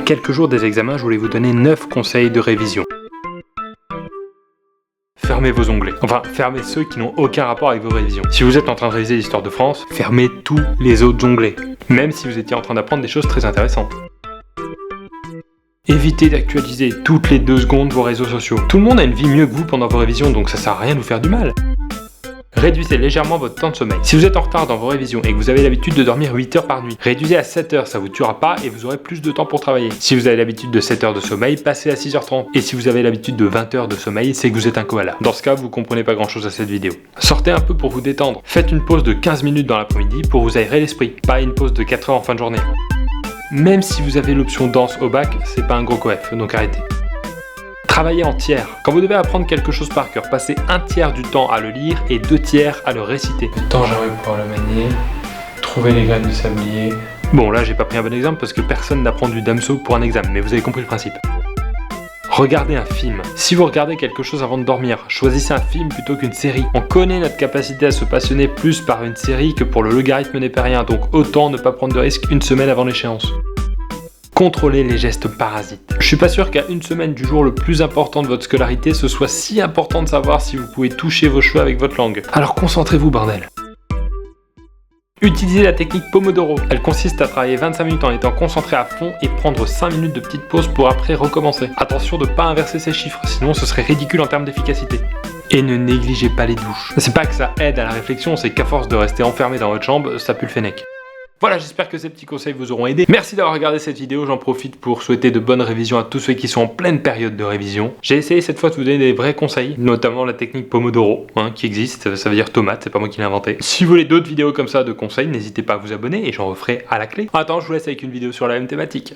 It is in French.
quelques jours des examens, je voulais vous donner 9 conseils de révision. Fermez vos onglets. Enfin, fermez ceux qui n'ont aucun rapport avec vos révisions. Si vous êtes en train de réviser l'histoire de France, fermez tous les autres onglets. Même si vous étiez en train d'apprendre des choses très intéressantes. Évitez d'actualiser toutes les 2 secondes vos réseaux sociaux. Tout le monde a une vie mieux que vous pendant vos révisions, donc ça sert à rien de vous faire du mal. Réduisez légèrement votre temps de sommeil. Si vous êtes en retard dans vos révisions et que vous avez l'habitude de dormir 8 heures par nuit, réduisez à 7 heures, ça vous tuera pas et vous aurez plus de temps pour travailler. Si vous avez l'habitude de 7 heures de sommeil, passez à 6h30. Et si vous avez l'habitude de 20 heures de sommeil, c'est que vous êtes un koala. Dans ce cas, vous comprenez pas grand chose à cette vidéo. Sortez un peu pour vous détendre. Faites une pause de 15 minutes dans l'après-midi pour vous aérer l'esprit. Pas une pause de 4 heures en fin de journée. Même si vous avez l'option danse au bac, c'est pas un gros coef, donc arrêtez. Travaillez en tiers. Quand vous devez apprendre quelque chose par cœur, passez 1/3 du temps à le lire et 2/3 à le réciter. Le temps j'arrive pour pouvoir le manier, trouver les graines de sablier. Bon, là j'ai pas pris un bon exemple parce que personne n'apprend du damso pour un examen, mais vous avez compris le principe. Regardez un film. Si vous regardez quelque chose avant de dormir, choisissez un film plutôt qu'une série. On connaît notre capacité à se passionner plus par une série que pour le logarithme n'est pas rien, donc autant ne pas prendre de risques une semaine avant l'échéance. Contrôlez les gestes parasites. Je suis pas sûr qu'à une semaine du jour le plus important de votre scolarité, ce soit si important de savoir si vous pouvez toucher vos cheveux avec votre langue. Alors concentrez-vous, bordel. Utilisez la technique Pomodoro. Elle consiste à travailler 25 minutes en étant concentré à fond et prendre 5 minutes de petite pause pour après recommencer. Attention de ne pas inverser ces chiffres, sinon ce serait ridicule en termes d'efficacité. Et ne négligez pas les douches. C'est pas que ça aide à la réflexion, c'est qu'à force de rester enfermé dans votre chambre, ça pue le fennec. Voilà, j'espère que ces petits conseils vous auront aidé. Merci d'avoir regardé cette vidéo, j'en profite pour souhaiter de bonnes révisions à tous ceux qui sont en pleine période de révision. J'ai essayé cette fois de vous donner des vrais conseils, notamment la technique Pomodoro, qui existe, ça veut dire tomate, c'est pas moi qui l'ai inventé. Si vous voulez d'autres vidéos comme ça de conseils, n'hésitez pas à vous abonner et j'en referai à la clé. Attends, je vous laisse avec une vidéo sur la même thématique.